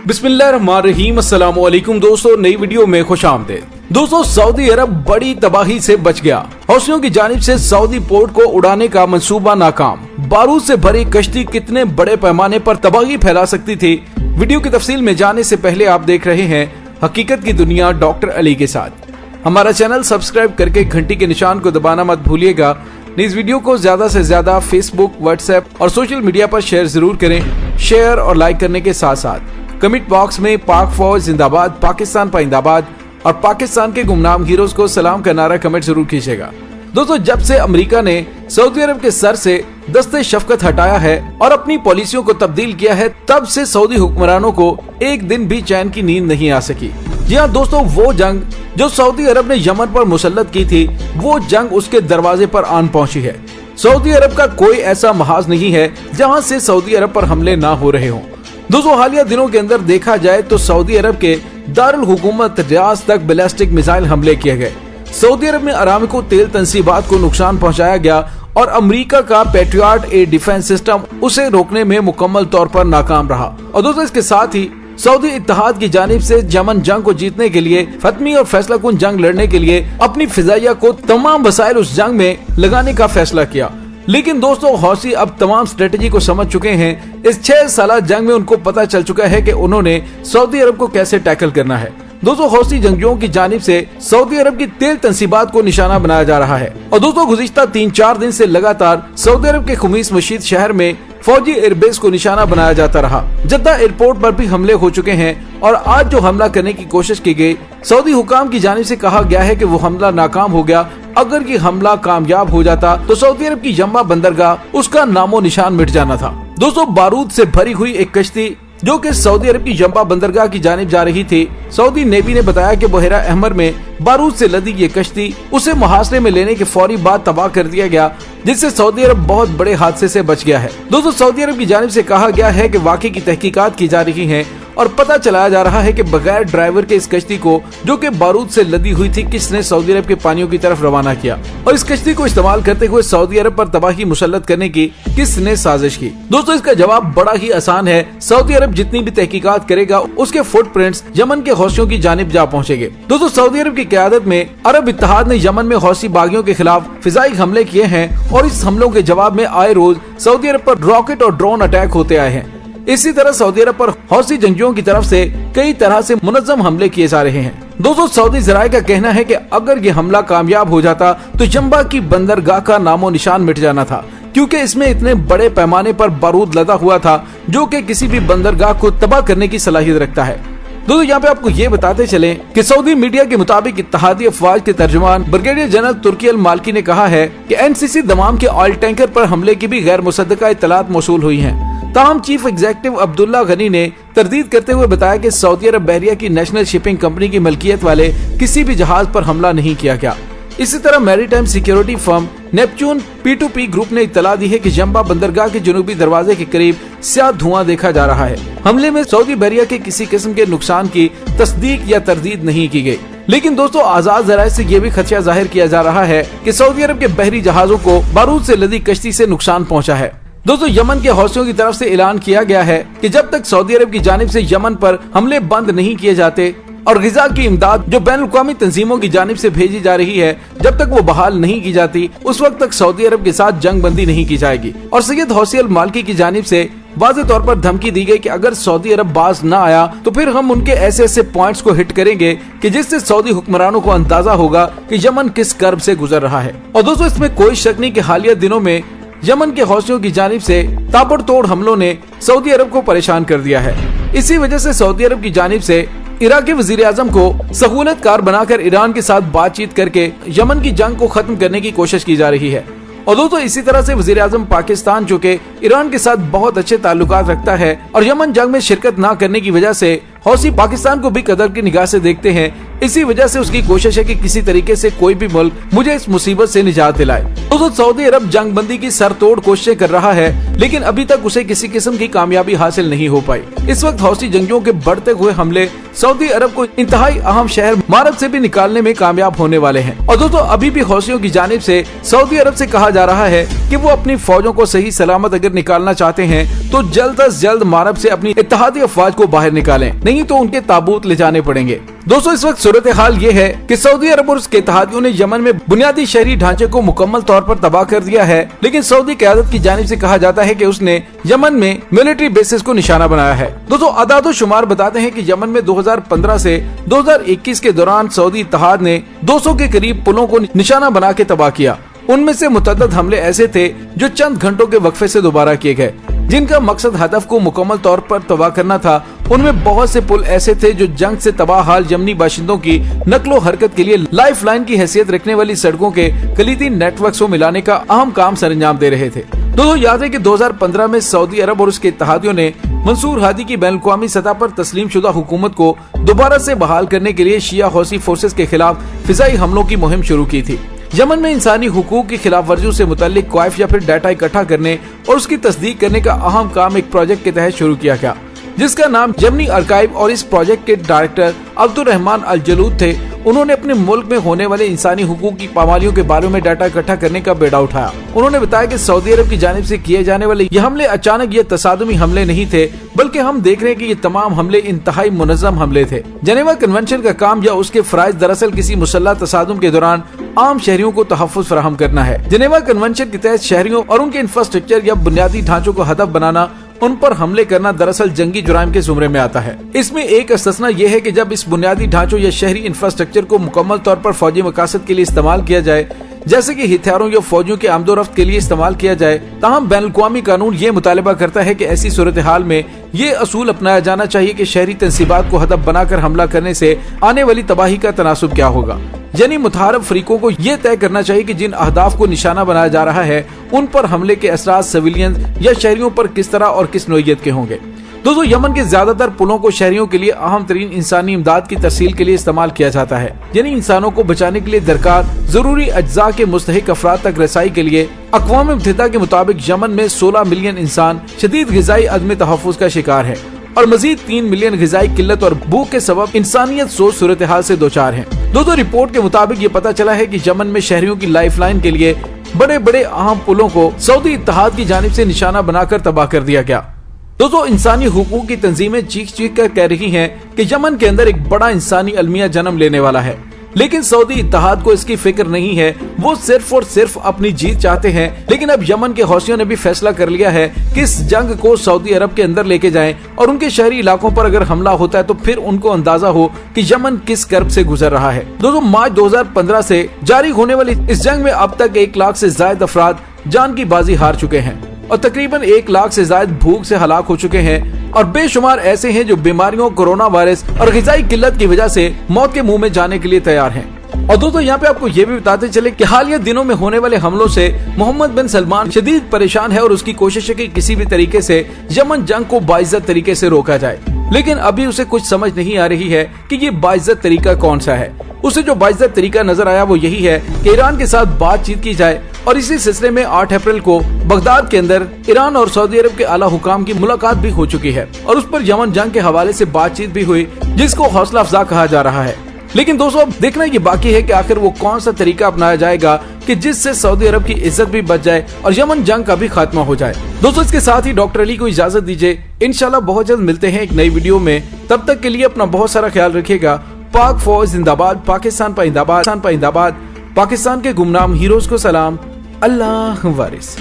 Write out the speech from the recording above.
बिस्मिल्लाहिर्रहमानिर्रहीम। अस्सलाम वालेकुम दोस्तों, नई वीडियो में खुश आमदीद। दोस्तों, सऊदी अरब बड़ी तबाही से बच गया। हौसियों की जानिब से सऊदी पोर्ट को उड़ाने का मंसूबा नाकाम। बारूद से भरी कश्ती कितने बड़े पैमाने पर तबाही फैला सकती थी। वीडियो की तफसील में जाने से पहले आप देख रहे हैं हकीकत की दुनिया डॉक्टर अली के साथ। हमारा चैनल सब्सक्राइब करके घंटी के निशान को दबाना मत भूलिएगा। इस वीडियो को ज्यादा से ज्यादा फेसबुक, व्हाट्सएप और सोशल मीडिया पर शेयर जरूर करें। शेयर और लाइक करने के साथ साथ कमेंट बॉक्स में पाक फौज जिंदाबाद, पाकिस्तान पाइंदाबाद और पाकिस्तान के गुमनाम हीरोज को सलाम का नारा कमेंट जरूर कीजिएगा। दोस्तों, जब से अमेरिका ने सऊदी अरब के सर से दस्ते शफकत हटाया है और अपनी पॉलिसियों को तब्दील किया है, तब से सऊदी हुक्मरानों को एक दिन भी चैन की नींद नहीं आ सकी। जी हाँ दोस्तों, वो जंग जो सऊदी अरब ने यमन पर मुसल्लत की थी, वो जंग उसके दरवाजे पर आन पहुंची है। सऊदी अरब का कोई ऐसा महाज नहीं है जहां से सऊदी अरब पर हमले ना हो रहे हों। दोस्तों, हालिया दिनों के अंदर देखा जाए तो सऊदी अरब के दारुल हुकूमत रियाज तक बैलिस्टिक मिसाइल हमले किए गए। सऊदी अरब में अरामको तेल तंसीबात को नुकसान पहुंचाया गया और अमेरिका का पैट्रियट एयर डिफेंस सिस्टम उसे रोकने में मुकम्मल तौर पर नाकाम रहा। और दोस्तों, इसके साथ ही सऊदी इत्तेहाद की जानिब से यमन जंग को जीतने के लिए, फतमी और फैसला कुन जंग लड़ने के लिए अपनी फिजाइया को तमाम वसाइल उस जंग में लगाने का फैसला किया। लेकिन दोस्तों, हौसी अब तमाम स्ट्रेटेजी को समझ चुके हैं। इस 6 साल जंग में उनको पता चल चुका है कि उन्होंने सऊदी अरब को कैसे टैकल करना है। दोस्तों, हौसी जंगियों की जानिब से सऊदी अरब की तेल तंसीबात को निशाना बनाया जा रहा है। और दोस्तों, गुज़िश्ता 3-4 दिन से लगातार सऊदी अरब के खुमीस मशीद शहर में फौजी एयरबेस को निशाना बनाया जाता रहा। जद्दा एयरपोर्ट पर भी हमले हो चुके हैं और आज जो हमला करने की कोशिश की गई, सऊदी हुकाम की जानिब से कहा गया है कि वो हमला नाकाम हो गया। अगर ये हमला कामयाब हो जाता तो सऊदी अरब की यम्मा बंदरगाह उसका नामो निशान मिट जाना था। दोस्तों, बारूद से भरी हुई एक कश्ती जो कि सऊदी अरब की यम्मा बंदरगाह की जानिब जा रही थी, सऊदी नेवी ने बताया कि बहरा अहमर में बारूद से लदी ये कश्ती उसे मुहासरे में लेने के फौरी बाद तबाह कर दिया गया, जिससे सऊदी अरब बहुत बड़े हादसे से बच गया है। दोस्तों, सऊदी अरब की जानिब से कहा गया है कि वाकई की तहकीकात की जा रही हैं और पता चलाया जा रहा है कि बगैर ड्राइवर के इस कश्ती को, जो कि बारूद से लदी हुई थी, किसने सऊदी अरब के पानियों की तरफ रवाना किया और इस कश्ती को इस्तेमाल करते हुए सऊदी अरब पर तबाही मुसल्लत करने की किसने साजिश की। दोस्तों, इसका जवाब बड़ा ही आसान है। सऊदी अरब जितनी भी तहकीकात करेगा, उसके फुटप्रिंट्स यमन के हौसियों की जानिब जा पहुंचेंगे। दोस्तों, सऊदी अरब की क़यादत में अरब इत्तेहाद ने यमन में हौसी बागियों के खिलाफ फिजाई हमले किए हैं और इस हमलों के जवाब में आए रोज सऊदी अरब पर रॉकेट और ड्रोन अटैक होते आए हैं। इसी तरह सऊदी अरब पर हौसी जंगियों की तरफ से कई तरह से मुनज़्ज़म हमले किए जा रहे हैं। दोस्तों, सऊदी ज़राए का कहना है कि अगर ये हमला कामयाब हो जाता तो यम्बा की बंदरगाह का नामो निशान मिट जाना था, क्योंकि इसमें इतने बड़े पैमाने पर बारूद लदा हुआ था जो कि किसी भी बंदरगाह को तबाह करने की सलाहियत रखता है। दोस्तों, यहाँ पे आपको ये बताते चले कि सऊदी मीडिया के मुताबिक इत्तेहादी अफवाज के तर्जुमान ब्रिगेडियर जनरल तुर्की अल मालकी ने कहा है कि एनसीसी दमाम के ऑयल टैंकर पर हमले की भी गैर मुसद्दका इत्तलात मौसूल हुई हैं। ताहम चीफ एग्जीक्यूटिव अब्दुल्ला गनी ने तरदीद करते हुए बताया कि सऊदी अरब बहरिया की नेशनल शिपिंग कंपनी की मलकियत वाले किसी भी जहाज पर हमला नहीं किया गया। इसी तरह maritime security firm Neptune P2P group ने इत्तला दी है कि यम्बा बंदरगाह के जनूबी दरवाजे के करीब स्याह धुआं देखा जा रहा है। हमले में सऊदी बहरिया के किसी किस्म के नुकसान की तस्दीक या तरदीद नहीं की गई। लेकिन दोस्तों, आजाद जराये से ये भी खदशा जाहिर किया जा रहा है कि सऊदी अरब के बहरी जहाजों को बारूद से लदी कश्ती से नुकसान पहुंचा है। दोस्तों, यमन के हौसियों की तरफ से ऐलान किया गया है कि जब तक सऊदी अरब की जानिब से यमन पर हमले बंद नहीं किए जाते और ग़िज़ा की इमदाद जो बैनुल अक़वामी तंजीमों की जानिब से भेजी जा रही है, जब तक वो बहाल नहीं की जाती, उस वक्त तक सऊदी अरब के साथ जंग बंदी नहीं की जाएगी। और सैयद हौसी अल मालकी की जानिब से वाज़ेह तौर पर धमकी दी गई कि अगर सऊदी अरब बाज न आया तो फिर हम उनके ऐसे ऐसे पॉइंट्स को हिट करेंगे कि जिससे सऊदी हुक्मरानों को अंदाजा होगा कि यमन किस कर्ब से गुजर रहा है। और दोस्तों, इसमें कोई शक नहीं कि हालिया दिनों में यमन के हौसियों की जानिब से ताबड़तोड़ हमलों ने सऊदी अरब को परेशान कर दिया है। इसी वजह से सऊदी अरब की जानिब से इराक के वजीर आजम को सहूलतकार बनाकर ईरान के साथ बातचीत करके यमन की जंग को खत्म करने की कोशिश की जा रही है। और दोस्तों, इसी तरह से वजीर आजम पाकिस्तान, जो कि ईरान के साथ बहुत अच्छे ताल्लुकात रखता है और यमन जंग में शिरकत न करने की वजह से हौसी पाकिस्तान को भी कदर की निगाह से देखते हैं, इसी वजह से उसकी कोशिश है कि किसी तरीके से कोई भी मुल्क मुझे इस मुसीबत से निजात दिलाए। दोस्तों, सऊदी अरब जंग बंदी की सरतोड़ कोशिशें कर रहा है, लेकिन अभी तक उसे किसी किस्म की कामयाबी हासिल नहीं हो पाई। इस वक्त हौसी जंगियों के बढ़ते हुए हमले सऊदी अरब को इंतहाई अहम शहर मारब से भी निकालने में कामयाब होने वाले हैं। और दोस्तों, अभी भी हौसियों की जानिब से सऊदी अरब से कहा जा रहा है कि वो अपनी फौजों को सही सलामत अगर निकालना चाहते हैं तो जल्द अज जल्द मारब से अपनी इत्तेहादी अफवाज को बाहर निकालें, नहीं तो उनके ताबूत ले जाने पड़ेंगे। दोस्तों, इस वक्त सूरत हाल ये है कि सऊदी अरब और उसके इत्तेहादियों ने यमन में बुनियादी शहरी ढांचे को मुकम्मल तौर पर तबाह कर दिया है, लेकिन सऊदी क़यादत की जानिब से कहा जाता है कि उसने यमन में मिलिट्री बेसिस को निशाना बनाया है। दोस्तों, अदाद शुमार बताते हैं कि यमन में 2015 से 2021 के दौरान सऊदी इत्तेहाद ने 200 के करीब पुलों को निशाना बना के तबाह किया। उनमें से मुतअद्दिद हमले ऐसे थे जो चंद घंटों के वक्फे से दोबारा किए गए, जिनका मकसद हदफ को मुकम्मल तौर पर तबाह करना था। उनमें बहुत से पुल ऐसे थे जो जंग से तबाह हाल यमनी बाशिंदों की नकलो हरकत के लिए लाइफ लाइन की हैसियत रखने वाली सड़कों के कलीदी नेटवर्क को मिलाने का अहम काम सरंजाम दे रहे थे। दोस्तों, याद है कि 2015 में सऊदी अरब और उसके इत्तेहादियों ने मंसूर हादी की बैनुल-अक़वामी सतह पर तस्लीम शुदा हुकूमत को दोबारा से बहाल करने के लिए शिया हौसी फोर्सेस के खिलाफ फिजाई हमलों की मुहिम शुरू की थी। यमन में इंसानी हुकूक की खिलाफ वर्जियों से मुतल्लिक क्वाइफ या फिर डाटा इकट्ठा करने और उसकी तस्दीक करने का अहम काम एक प्रोजेक्ट के तहत शुरू किया गया, जिसका नाम यमनी आर्काइव, और इस प्रोजेक्ट के डायरेक्टर अब्दुल रहमान अल जलूद थे। उन्होंने अपने मुल्क में होने वाले इंसानी हुकूक की पामालियों के बारे में डाटा इकट्ठा करने का बेड़ा उठाया। उन्होंने बताया कि सऊदी अरब की जानिब से किए जाने वाले ये हमले अचानक ये तसादुमी हमले नहीं थे, बल्कि हम देख रहे हैं कि ये तमाम हमले इंतहाई मुनज़्ज़म हमले थे। जेनेवा कन्वेंशन का काम या उसके फराइज दरअसल किसी मुसल्लह तसादुम के दौरान आम शहरियों को तहफ़्फ़ुज़ फराहम करना है। जेनेवा कन्वेंशन के तहत शहरियों और उनके इंफ्रास्ट्रक्चर या बुनियादी ढांचों को हदफ बनाना, उन पर हमले करना दरअसल जंगी जुराइम के जुमरे में आता है। इसमें एक इस्तिस्ना यह है कि जब इस बुनियादी ढांचों या शहरी इंफ्रास्ट्रक्चर को मुकम्मल तौर पर फौजी मकासद के लिए इस्तेमाल किया जाए, जैसे कि हथियारों या फौजियों के आमदोरफ्त के लिए इस्तेमाल किया जाए। ताहम बैनुल-अक़वामी कानून ये मुतालिबा करता है कि ऐसी सूरत हाल में ये असूल अपनाया जाना चाहिए कि शहरी तंसीबात को हदफ बनाकर हमला करने से आने वाली तबाही का तनासुब क्या होगा। यानी मुतहारब फरीकों को ये तय करना चाहिए कि जिन अहदाफ को निशाना बनाया जा रहा है उन पर हमले के असरात सिविलियन या शहरियों पर किस तरह और किस नोयत के होंगे। दोस्तों, यमन के ज्यादातर पुलों को शहरियों के लिए अहम तरीन इंसानी इमदाद की तरसील के लिए इस्तेमाल किया जाता है, यानी इंसानों को बचाने के लिए दरकार जरूरी अज्जा के मुस्तहिक अफराद तक रसाई के लिए। अक़वाम मुत्तहिदा के मुताबिक यमन में 16 मिलियन इंसान शदीद ग़िज़ाई अदम तहफ़्फ़ुज़ का शिकार है और मजीद 3 मिलियन ग़िज़ाई किल्लत और भूख के सबब इंसानियत सोच सूरत हाल से दोचार है। दोस्तों, रिपोर्ट के मुताबिक ये पता चला है कि यमन में शहरियों की लाइफ लाइन के लिए बड़े बड़े अहम पुलों को सऊदी इत्तेहाद की जानिब से निशाना बनाकर तबाह कर दिया गया। दोस्तों, इंसानी हुकूक की तंजीमें चीख चीख कर कह रही हैं कि यमन के अंदर एक बड़ा इंसानी अलमिया जन्म लेने वाला है, लेकिन सऊदी इत्तेहाद को इसकी फिक्र नहीं है। वो सिर्फ और सिर्फ अपनी जीत चाहते हैं। लेकिन अब यमन के हौसियों ने भी फैसला कर लिया है कि इस जंग को सऊदी अरब के अंदर लेके जाएं और उनके शहरी इलाकों पर अगर हमला होता है तो फिर उनको अंदाजा हो कि यमन किस कर्ब से गुजर रहा है। दोस्तों, मार्च 2015 से जारी होने वाली इस जंग में अब तक 1 लाख से ज्यादा अफराद जान की बाजी हार चुके हैं और तकरीबन 1 लाख से ज्यादा भूख से हलाक हो चुके हैं और बेशुमार ऐसे हैं जो बीमारियों, कोरोना वायरस और ग़िज़ाई किल्लत की वजह से मौत के मुंह में जाने के लिए तैयार हैं। और दोस्तों, यहाँ पे आपको ये भी बताते चले कि हालिया दिनों में होने वाले हमलों से मोहम्मद बिन सलमान शदीद परेशान है और उसकी कोशिश है कि किसी भी तरीके से यमन जंग को बाइज्जत तरीके से रोका जाए, लेकिन अभी उसे कुछ समझ नहीं आ रही है कि ये बाइज्जत तरीका कौन सा है। उसे जो बाइज्जत तरीका नजर आया वो यही है कि ईरान के साथ बातचीत की जाए और इसी सिलसिले में 8 अप्रैल को बगदाद के अंदर ईरान और सऊदी अरब के आला हुकाम की मुलाकात भी हो चुकी है और उस पर यमन जंग के हवाले से बातचीत भी हुई, जिसको हौसला अफजा कहा जा रहा है। लेकिन दोस्तों, अब देखना ये बाकी है कि आखिर वो कौन सा तरीका अपनाया जाएगा कि जिससे सऊदी अरब की इज्जत भी बच जाए और यमन जंग का भी खात्मा हो जाए। दोस्तों, इसके साथ ही डॉक्टर अली को इजाजत दीजिए। इंशाल्लाह बहुत जल्द मिलते हैं एक नई वीडियो में। तब तक के लिए अपना बहुत सारा ख्याल रखिएगा। पाक फौज जिंदाबाद, पाकिस्तान पाइंदाबाद, पाकिस्तान के गुमनाम हीरोज को सलाम। अल्लाह वारिस।